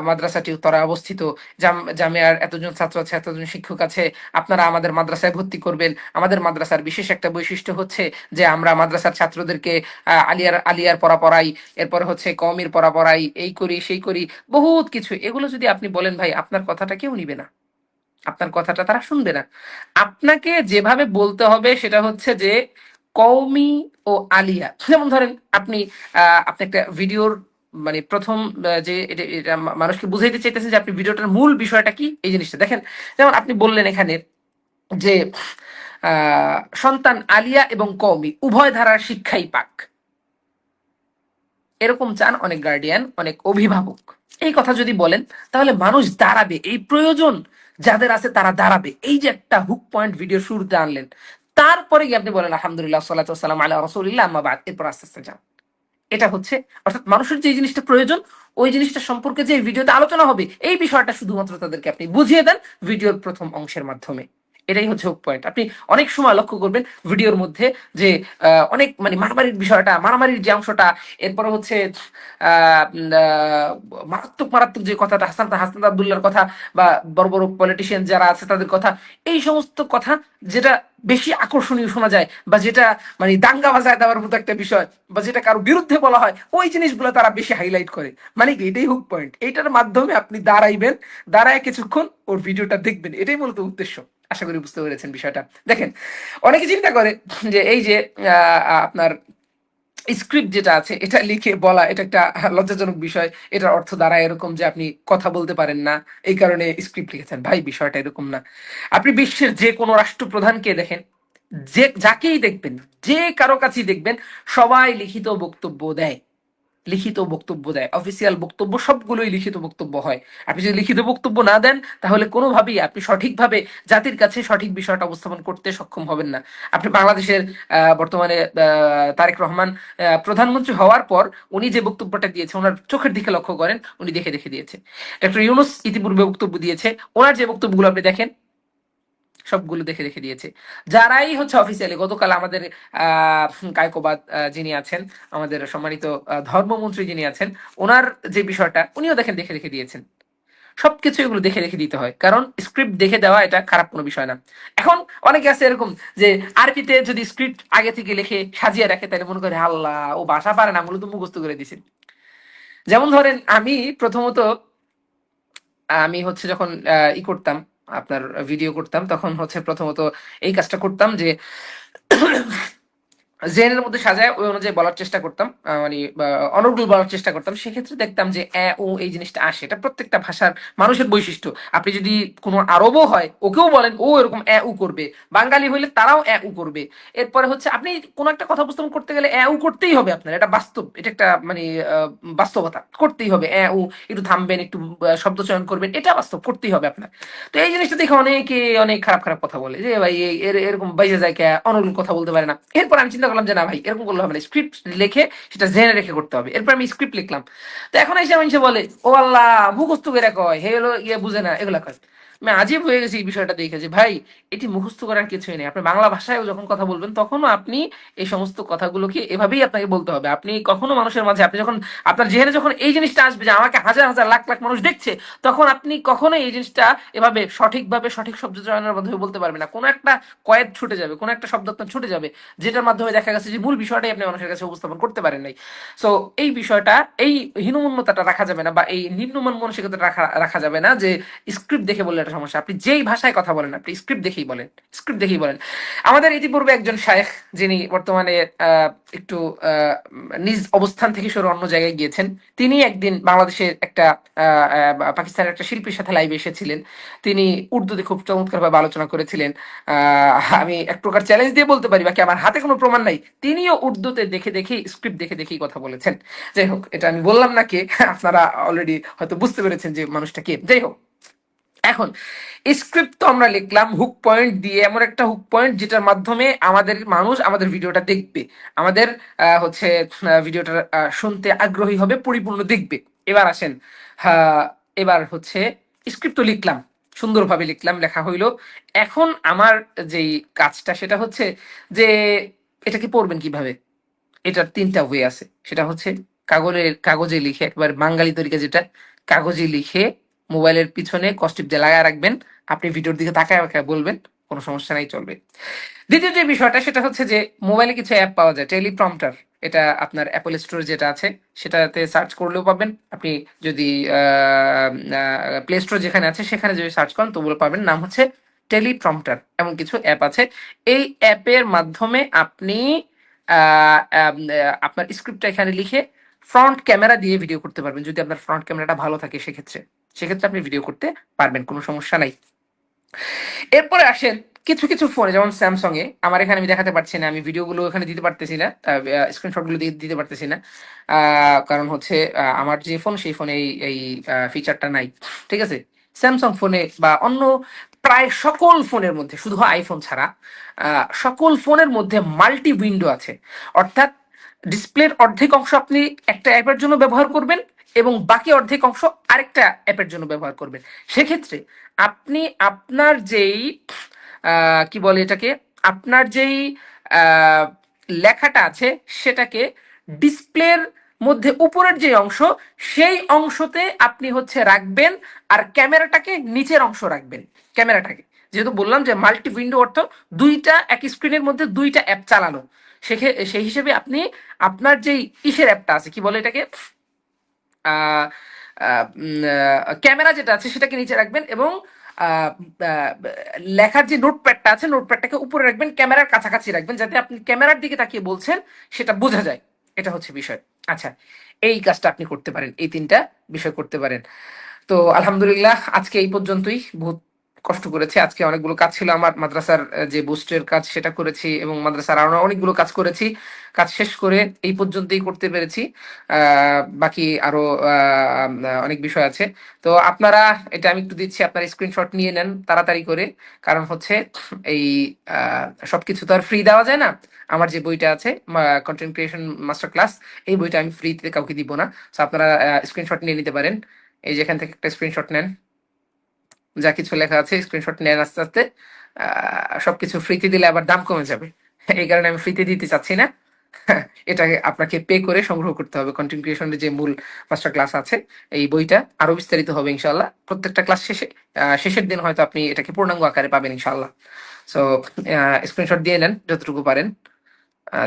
মাদ্রাসাটি উত্তরায় অবস্থিত, জামিয়ার এতজন ছাত্র আছে, এতজন শিক্ষক আছে, আপনারা আমাদের মাদ্রাসায় ভর্তি করবেন। আমাদের মাদ্রাসার বিশেষ একটা বৈশিষ্ট্য হচ্ছে যে আমরা মাদ্রাসার ছাত্রদেরকে আলিয়ার পড়া পড়াই, এরপর হচ্ছে কওমির পড়া পড়াই, এই করি সেই করি, বহুত কিছু। এগুলো যদি আপনি বলেন ভাই, আপনার কথাটা কেউ নিবে না, আপনার কথাটা তারা শুনবে না। আপনাকে যেভাবে বলতে হবে সেটা হচ্ছে যে কওমি ও আলিয়া। যেমন ধরেন আপনি একটা ভিডিওর মানে প্রথম যে এটা মানুষকে বুঝাইতে চাইতেছেন যে আপনি ভিডিওটার মূল বিষয়টা কি এই জিনিসটা দেখেন। যেমন আপনি বললেন এখানে যে সন্তান আলিয়া এবং কওমি উভয় ধারার শিক্ষাই পাক, এরকম চান অনেক গার্ডিয়ান, অনেক অভিভাবক। এই কথা যদি বলেন তাহলে মানুষ দাঁড়াবে, এই প্রয়োজন যাদের আছে তারা দাঁড়াবে। এই যে একটা হুক পয়েন্ট ভিডিও শুরুতে আনলেন, তারপরে গিয়ে আপনি বলেন আলহামদুলিল্লাহ সাল্লাতু ওয়াসসালামু আলা রাসূলিল্লাহ আম্মা বাদ, এরপর আস্তে আস্তে যান। এটা হচ্ছে অর্থাৎ মানুষের যে জিনিসটা প্রয়োজন ওই জিনিসটা সম্পর্কে যে ভিডিওতে আলোচনা হবে এই বিষয়টা শুধুমাত্র তাদেরকে আপনি বুঝিয়ে দেন ভিডিওর প্রথম অংশের মাধ্যমে। এটাই হচ্ছে হুক পয়েন্ট। আপনি অনেক সময় লক্ষ্য করবেন ভিডিওর মধ্যে যে অনেক মানে মারামারির বিষয়টা, মারামারির যে অংশটা, এরপরে হচ্ছে আহ, উম, আহ, মারাত্মক মারাত্মক যে কথাটা, হাসান হাসান আব্দুল্লাহর কথা বা বড় বড় পলিটিশিয়ান যারা আছে তাদের কথা, এই সমস্ত কথা যেটা বেশি আকর্ষণীয় শোনা যায় বা যেটা মানে দাঙ্গা বাজায় দেওয়ার মতো একটা বিষয় বা যেটা কারো বিরুদ্ধে বলা হয় ওই জিনিসগুলো তারা বেশি হাইলাইট করে। মানে কি এটাই হুক পয়েন্ট। এইটার মাধ্যমে আপনি দাঁড়াইবেন, দাঁড়ায় কিছুক্ষণ ওর ভিডিওটা দেখবেন, এটাই মূলত উদ্দেশ্য। আশা করি বুঝতে পেরেছেন বিষয়টা। দেখেন অনেকে চিন্তা করে যে এই যে আপনার স্ক্রিপ্ট যেটা আছে এটা লিখে বলা এটা একটা লজ্জাজনক বিষয়, এটার অর্থ দাঁড়ায় এরকম যে আপনি কথা বলতে পারেন না এই কারণে স্ক্রিপ্ট লিখেছেন। ভাই বিষয়টা এরকম না। আপনি বিশ্বের যে কোনো রাষ্ট্রপ্রধানকে দেখেন, যে যাকেই দেখবেন, যে কারো কাছেই দেখবেন, সবাই লিখিত বক্তব্য দেয়, লিখিত বক্তব্য দেয়, অফিসিয়াল বক্তব্য সবগুলোই লিখিত বক্তব্য হয়। আপনি যদি লিখিত বক্তব্য না দেন তাহলে কোনোভাবেই আপনি সঠিকভাবে জাতির কাছে সঠিক বিষয়টা উপস্থাপন করতে সক্ষম হবেন না। আপনি বাংলাদেশের বর্তমানে তারেক রহমান প্রধানমন্ত্রী হওয়ার পর উনি যে বক্তব্যটা দিয়েছে ওনার চোখের দিকে লক্ষ্য করেন, উনি দেখে দেখে দিয়েছে। ডক্টর ইউনুস ইতিপূর্বে বক্তব্য দিয়েছে, ওনার যে বক্তব্যগুলো আপনি দেখেন সবগুলো দেখে দেখে দিয়েছে। যারাই হচ্ছে অফিসিয়ালি, গতকাল আমাদের কায়কোবাদ যিনি আছেন, আমাদের সম্মানিত ধর্মমন্ত্রী যিনি আছেন, ওনার যে বিষয়টা উনিও দেখেন দেখে দেখে দিয়েছেন। সবকিছু এগুলো দেখে দেখে দিতে হয়, কারণ স্ক্রিপ্ট দেখে দেওয়া এটা খারাপ কোনো বিষয় না। এখন অনেকে আছে এরকম যে আরবিতে যদি স্ক্রিপ্ট আগে থেকে লিখে সাজিয়ে রাখে তাহলে মনে করে আল্লাহ ও ভাষা পারে না, মূলত মুখস্থ করে দিছে। যেমন ধরেন আমি প্রথমত আমি হচ্ছে যখন ই করতাম, আপনার ভিডিও করতাম, তখন হচ্ছে প্রথমত এই কাজটা করতাম যে জেনের মধ্যে সাজায় ওই অনুযায়ী বলার চেষ্টা করতাম, মানে অনর্গল বলার চেষ্টা করতাম। সেক্ষেত্রে দেখতাম যে ও এই জিনিসটা আসে, এটা প্রত্যেকটা ভাষার মানুষের বৈশিষ্ট্য। আপনি যদি কোনো আরবও হয় ওকেও বলেন ও এরকম উ করবে, বাঙালি হইলে তারাও উ করবে। এরপরে হচ্ছে আপনি কোনো একটা কথা উপস্থাপন করতে গেলে উ করতেই হবে আপনার, এটা বাস্তব, এটা একটা মানে বাস্তবতা, করতেই হবে উ। একটু থামবেন, একটু শব্দ চয়ন করবেন, এটা বাস্তব, করতেই হবে আপনার। তো এই জিনিসটা দেখে অনেকে অনেক খারাপ খারাপ কথা বলে যে ভাই এরকম বাইজে যায় কে, অনর্গল কথা বলতে পারে না। এরপর আমি চিন্তা করলাম যে না ভাই এরকম করলে হবে না, স্ক্রিপ্ট লিখে সেটা জেনে রেখে করতে হবে। এরপর আমি স্ক্রিপ্ট লিখলাম। তো এখন এসে মানুষ বলে ও আল্লাহ মুখস্থ করে কয়, হে হলো ইয়ে বুঝে না, এগুলা কয়। আমি আজীব হয়ে গেছি এই বিষয়টা দেখে যে ভাই এটি মুখস্থ করার কিছুই নেই। আপনি বাংলা ভাষায় যখন কথা বলবেন তখনও আপনি এই সমস্ত কথাগুলোকে এভাবেই আপনাকে বলতে হবে। আপনি কখনো মানুষের মাঝে, আপনি যখন আপনার জেহেনে যখন এই জিনিসটা আসবে যে আমাকে হাজার হাজার লাখ লাখ মানুষ দেখছে, তখন আপনি কখনো এই জিনিসটা এভাবে সঠিকভাবে সঠিক শব্দ চয়নের মাধ্যমে বলতে পারবেন না। কোনো একটা কয়েদ ছুটে যাবে, কোনো একটা শব্দ আপনার ছুটে যাবে, যেটার মাধ্যমে দেখা গেছে যে মূল বিষয়টাই আপনি মানুষের কাছে উপস্থাপন করতে পারেন নাই। সো এই বিষয়টা, এই হীনমন্যতাটা রাখা যাবে না বা এই নিম্নমান মানসিকতা রাখা রাখা যাবে না যে স্ক্রিপ্ট দেখে বললে একটা সমস্যা। আপনি যেই ভাষায় কথা বলেন আপনি স্ক্রিপ্ট দেখেই বলেন, স্ক্রিপ্ট দেখেই বলেন। আমাদের ইতিপূর্বে একজন শায়েখ যিনি বর্তমানে একটু নিজ অবস্থান থেকে সরে অন্য জায়গায় গিয়েছেন, তিনি একদিন বাংলাদেশের একটা পাকিস্তানের একটা শিল্পীর সাথে লাইভে এসেছিলেন। তিনি উর্দুতে খুব চমৎকারভাবে আলোচনা করেছিলেন। আমি এক প্রকার চ্যালেঞ্জ দিয়ে বলতে পারি, বাকি আমার হাতে কোনো প্রমাণ নাই, তিনিও উর্দুতে দেখে দেখেই স্ক্রিপ্ট দেখে দেখেই কথা বলেছেন। যাই হোক, এটা আমি বললাম না কে, আপনারা অলরেডি হয়তো বুঝতে পেরেছেন যে মানুষটা কে। যাই হোক, এখন স্ক্রিপ্ট তো আমরা লিখলাম হুক পয়েন্ট দিয়ে, এমন একটা হুক পয়েন্ট যেটার মাধ্যমে আমাদের মানুষ আমাদের ভিডিওটা দেখবে, আমাদের হচ্ছে ভিডিওটা শুনতে আগ্রহী হবে, পরিপূর্ণ দেখবে। এবার আসেন, আহ, এবার হচ্ছে স্ক্রিপ্ট তো লিখলাম, সুন্দরভাবে লিখলাম, লেখা হইলো। এখন আমার যেই কাজটা সেটা হচ্ছে যে এটাকে পড়বেন কিভাবে। এটার তিনটা ওয়ে আছে, সেটা হচ্ছে কাগজে লিখে, একবার বাঙালি তরিকা যেটা, কাগজে লিখে মোবাইলের পিছনে কষ্টিপ দিয়ে লাগায় রাখবেন, আপনি ভিডিওর দিকে তাকায় তাকায় বলবেন, কোনো সমস্যা নাই, চলবে। দ্বিতীয় যে বিষয়টা সেটা হচ্ছে যে মোবাইলে কিছু অ্যাপ পাওয়া যায়, টেলিপ্রম্পটার। এটা আপনার অ্যাপল স্টোরে যেটা আছে সেটাতে সার্চ করলেও পাবেন। আপনি যদি প্লে স্টোর যেখানে আছে সেখানে যদি সার্চ করেন তবুও পাবেন, নাম হচ্ছে টেলিপ্রম্পটার এমন কিছু অ্যাপ আছে। এই অ্যাপের মাধ্যমে আপনি আহ, আম, আপনার স্ক্রিপ্টটা এখানে লিখে ফ্রন্ট ক্যামেরা দিয়ে ভিডিও করতে পারবেন। যদি আপনার ফ্রন্ট ক্যামেরাটা ভালো থাকে সেক্ষেত্রে সেক্ষেত্রে আপনি ভিডিও করতে পারবেন, কোনো সমস্যা নাই। এরপরে আসেন কিছু কিছু ফোনে, যেমন স্যামসং এ, আমার এখানে আমি দেখাতে পারছি না, আমি ভিডিওগুলো এখানে দিতে পারতেছি না, স্ক্রিনশটগুলো দিতে পারতেছি না, কারণ হচ্ছে আমার যে ফোন সেই ফোনে এই ফিচারটা নাই। ঠিক আছে, স্যামসাং ফোনে বা অন্য প্রায় সকল ফোনের মধ্যে, শুধু আইফোন ছাড়া সকল ফোনের মধ্যে মাল্টি উইন্ডো আছে। অর্থাৎ ডিসপ্লের অর্ধেক অংশ আপনি একটা অ্যাপের জন্য ব্যবহার করবেন এবং বাকি অর্ধেক অংশ আরেকটা অ্যাপের জন্য ব্যবহার করবেন। সেক্ষেত্রে আপনি আপনার যেই কি বলে এটাকে, আপনার যেই আহ, লেখাটা আছে সেটাকে ডিসপ্লের মধ্যে উপরের যে অংশ, সেই অংশতে আপনি হচ্ছে রাখবেন, আর ক্যামেরাটাকে নিচের অংশ রাখবেন। ক্যামেরাটাকে, যেহেতু বললাম যে মাল্টি উইন্ডো অর্থ দুইটা এক স্ক্রিনের মধ্যে দুইটা অ্যাপ চালানো, সেই হিসেবে আপনি আপনার যেই ইসের অ্যাপটা আছে, কি বলে এটাকে, ক্যামেরা যেটা আছে সেটাকে নিচে রাখবেন, এবং আহ, আহ, লেখার যে নোটপ্যাডটা আছে নোটপ্যাডটাকে উপরে রাখবেন, ক্যামেরার কাছাকাছি রাখবেন, যাতে আপনি ক্যামেরার দিকে তাকিয়ে বলছেন সেটা বোঝা যায়। এটা হচ্ছে বিষয়। আচ্ছা, এই কাজটা আপনি করতে পারেন, এই তিনটা বিষয় করতে পারেন। তো আলহামদুলিল্লাহ আজকে এই পর্যন্তই। বহুত কষ্ট করেছি আজকে, অনেকগুলো কাজ ছিল আমার মাদ্রাসার, যে বুস্টের কাজ সেটা করেছি, এবং মাদ্রাসার আরো অনেকগুলো কাজ করেছি। কাজ শেষ করে এই পর্যন্তই করতে পেরেছি। বাকি আরো অনেক বিষয় আছে। তো আপনারা, এটা আমি একটু দিচ্ছি, আপনারা স্ক্রিনশট নিয়ে নেন তাড়াতাড়ি করে, কারণ হচ্ছে এই সবকিছু তো আর ফ্রি দেওয়া যায় না। আমার যে বইটা আছে কন্টেন্ট ক্রিয়েশন মাস্টার ক্লাস, এই বইটা আমি ফ্রিতে কাউকে দিব না। তো আপনারা স্ক্রিনশট নিয়ে নিতে পারেন। এই যে এখান থেকে একটা স্ক্রিনশট নেন, যা কিছু লেখা আছে স্ক্রিনশট নেন আস্তে আস্তে। সবকিছু ফ্রিতে দিলে আবার দাম কমে যাবে, এই কারণে আমি ফ্রিতে দিতে চাচ্ছি না। এটাকে আপনাকে পে করে সংগ্রহ করতে হবে। কন্টেন্ট ক্রিয়েশনের যে মূল মাস্টার ক্লাস আছে, এই বইটা আরো বিস্তারিত হবে ইনশাল্লাহ প্রত্যেকটা ক্লাস শেষে। শেষের দিন হয়তো আপনি এটাকে পূর্ণাঙ্গ আকারে পাবেন ইনশাল্লাহ। সো স্ক্রিনশট দিয়ে নেন যতটুকু পারেন।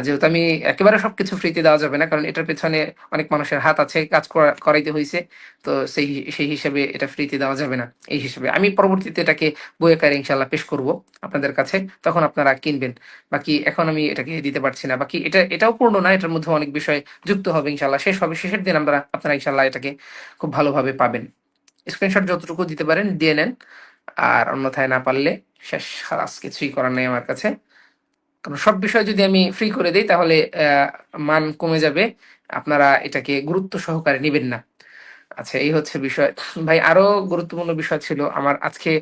যেহেতু আমি একেবারে সবকিছু ফ্রিতে দেওয়া যাবে না, কারণ এটার পেছনে অনেক মানুষের হাত আছে, কাজ করাইতে হয়েছে। তো সেই সেই হিসাবে এটা ফ্রিতে দেওয়া যাবে না। এই হিসাবে আমি পরবর্তীতে এটাকে বই আকারে ইনশাল্লাহ পেশ করব আপনাদের কাছে, তখন আপনারা কিনবেন। বাকি এখন আমি এটাকে দিতে পারছি না। বাকি এটাও পূর্ণ না, এটার মধ্যে অনেক বিষয় যুক্ত হবে ইনশাল্লাহ, শেষ হবে, শেষের দিন আপনারা ইনশাল্লাহ এটাকে খুব ভালোভাবে পাবেন। স্ক্রিনশট যতটুকু দিতে পারেন দিয়ে নেন, আর অন্যথায় না পারলে শেষ, খালাস, কিছুই করার নেই আমার কাছে। কারণ সব বিষয় যদি আমি ফ্রি করে দিই তাহলে মান কমে যাবে, আপনারা এটাকে গুরুত্ব সহকারে নেবেন না। আচ্ছা, এই হচ্ছে বিষয়। ভাই আরো গুরুত্বপূর্ণ বিষয় ছিল আমার আজকে,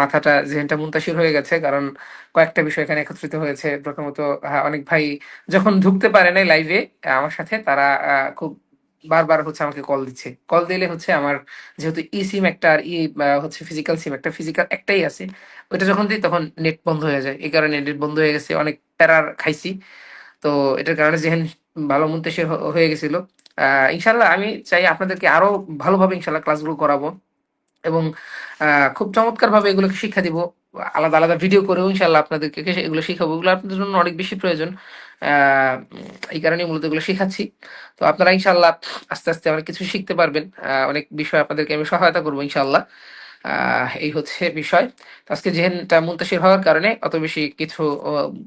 মাথাটা জেনটা মুনতাসির হয়ে গেছে, কারণ কয়েকটা বিষয় এখানে একত্রিত হয়েছে। প্রথমত, অনেক ভাই যখন ঢুকতে পারে নাই লাইভে আমার সাথে, তারা খুব বারবার হচ্ছে আমাকে কল দিচ্ছে। কল দিলে হচ্ছে আমার, যেহেতু ই সিম একটা আর হচ্ছে ফিজিক্যাল সিম একটা, ফিজিক্যাল একটাই আছে, ওইটা যখন দিই তখন নেট বন্ধ হয়ে যায়। এই কারণে নেট বন্ধ হয়ে গেছে, অনেক প্যারার খাইছি। তো এটার কারণে যেহেন ভালো মুনতাসির হয়ে গেছিল। ইনশাল্লাহ আমি চাই আপনাদেরকে আরো ভালোভাবে ইনশাল্লাহ ক্লাসগুলো করাবো, এবং খুব চমৎকার ভাবে এগুলোকে শিক্ষা দিব। আলাদা আলাদা ভিডিও করেও ইনশাল্লাহ আপনাদেরকে এগুলো শিখাবো। এগুলো আপনাদের জন্য অনেক বেশি প্রয়োজন। এই কারণে মূলত এগুলো শেখাচ্ছি। তো আপনারা ইনশাল্লাহ আস্তে আস্তে অনেক কিছু শিখতে পারবেন। অনেক বিষয় আপনাদেরকে আমি সহায়তা করবো ইনশাল্লাহ। এই হচ্ছে বিষয়। তো আজকে যেহেনটা মুনতাসির হওয়ার কারণে অত বেশি কিছু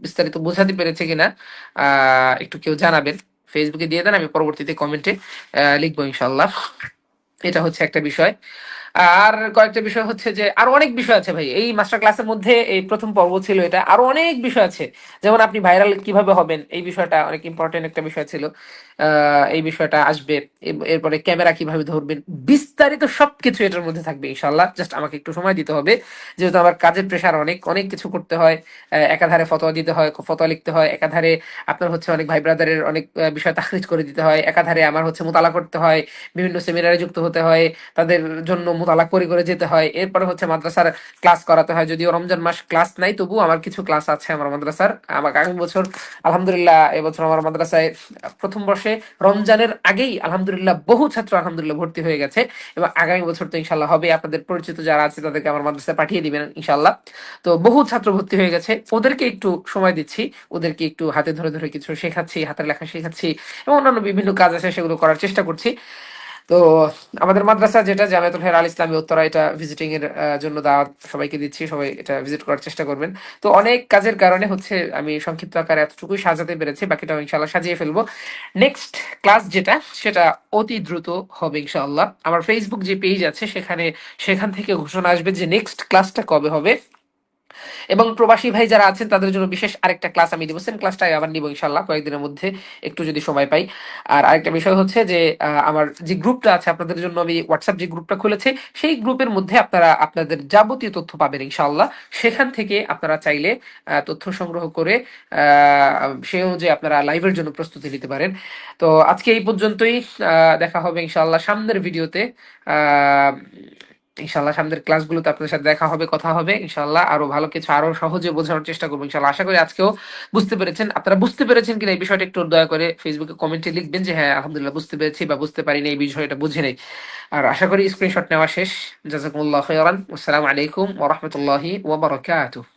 বিস্তারিত বোঝাতে পেরেছে কিনা একটু কেউ জানাবেন, ফেসবুকে দিয়ে দেন, আমি পরবর্তীতে কমেন্টে লিখবো ইনশাল্লাহ। এটা হচ্ছে একটা বিষয়। আর কয়েকটা বিষয় হচ্ছে যে আরো অনেক বিষয় আছে ভাই এই মাস্টার ক্লাসের মধ্যে। এই প্রথম পর্ব ছিল এটা, আরো অনেক বিষয় আছে। যেমন আপনি ভাইরাল কিভাবে হবেন, এই বিষয়টা অনেক ইম্পর্টেন্ট একটা বিষয় ছিল। এই বিষয়টা আসবে। এরপরে ক্যামেরা কিভাবে ধরবেন, বিস্তারিত সবকিছু এটার মধ্যে থাকবে ইনশাল্লাহ। জাস্ট আমাকে একটু সময় দিতে হবে, যেহেতু আমার কাজের প্রেশার অনেক, অনেক কিছু করতে হয়। একাধারে ফতোয়া দিতে হয়, ফতোয়া লিখতে হয়, একাধারে আপনার হচ্ছে অনেক ভাই ব্রাদারের অনেক বিষয় তাখরিজ করে দিতে হয়, একাধারে আমার হচ্ছে মোতালা করতে হয়, বিভিন্ন সেমিনারে যুক্ত হতে হয়, তাদের জন্য মোতালা করে করে যেতে হয়। এরপরে হচ্ছে মাদ্রাসার ক্লাস করাতে হয়, যদিও রমজান মাস ক্লাস নাই, তবু আমার কিছু ক্লাস আছে আমার মাদ্রাসার। আমার আগামী বছর আলহামদুলিল্লাহ, এবছর আমার মাদ্রাসায় প্রথম বর্ষে রমজানের আগেই আলহামদুলিল্লাহ বহু ছাত্র আলহামদুলিল্লাহ ভর্তি হয়ে গেছে, এবং আগামী বছর তো ইনশাল্লাহ হবে। আপনাদের পরিচিত যারা আছে তাদেরকে আমার মাদ্রাসায় পাঠিয়ে দিবেন ইনশাল্লাহ। তো বহু ছাত্র ভর্তি হয়ে গেছে, ওদেরকে একটু সময় দিচ্ছি, ওদেরকে একটু হাতে ধরে ধরে কিছু শেখাচ্ছি, হাতের লেখা শেখাচ্ছি, এবং অন্যান্য বিভিন্ন কাজ আছে সেগুলো করার চেষ্টা করছি। তো আমাদের মাদ্রাসা যেটা জামিয়াতুল হের আল ইসলামী উত্তরা, এটা ভিজিটিং এর জন্য দাওয়াত সবাইকে দিচ্ছি, সবাই এটা ভিজিট করার চেষ্টা করবেন। তো অনেক কাজের কারণে হচ্ছে আমি সংক্ষিপ্ত আকারে এতটুকুই সাজাতে পেরেছি, বাকিটা ইনশাল্লাহ সাজিয়ে ফেলবো। নেক্সট ক্লাস যেটা, সেটা অতি দ্রুত হবে ইনশাআল্লাহ। আমার ফেসবুক যে পেজ আছে সেখান থেকে ঘোষণা আসবে যে নেক্সট ক্লাসটা কবে হবে। এবং প্রবাসী ভাই যারা আছেন তাদের জন্য বিশেষ আরেকটা ক্লাস আমি দিব, সেম ক্লাসটাই আবার নিব ইনশাল্লাহ কয়েকদিনের মধ্যে, একটু যদি সময় পাই। আর আরেকটা বিষয় হচ্ছে যে আমার যে গ্রুপটা আছে আপনাদের জন্য, আমি হোয়াটসঅ্যাপ যে গ্রুপটা খুলেছি, সেই গ্রুপের মধ্যে আপনারা আপনাদের যাবতীয় তথ্য পাবেন ইনশাল্লাহ। সেখান থেকে আপনারা চাইলে তথ্য সংগ্রহ করে সে অনুযায়ী আপনারা লাইভের জন্য প্রস্তুতি নিতে পারেন। তো আজকে এই পর্যন্তই। দেখা হবে ইনশাল্লাহ সামনের ভিডিওতে। আহ ইনশাল্লাহ সামনের ক্লাসগুলোতে আপনাদের সাথে দেখা হবে, কথা হবে ইনশাল্লাহ। আরো ভালো কিছু, আরো সহজে বোঝানোর চেষ্টা করবো ইনশাল্লাহ। আশা করি আজকেও বুঝতে পেরেছেন। আপনারা বুঝতে পেরেছেন কিনা এই বিষয়টা একটু দয়া করে ফেসবুকে কমেন্টে লিখবেন যে হ্যাঁ আলহামদুলিল্লাহ বুঝতে পেরেছি, বা বুঝতে পারিনি, এই বিষয়টা বুঝে নেই। আর আশা করি স্ক্রিনশট নেওয়া শেষ। জাযাকুমুল্লাহ খাইরান। আসসালামু আলাইকুম ওয়া রাহমাতুল্লাহি ওয়া বারাকাতুহু।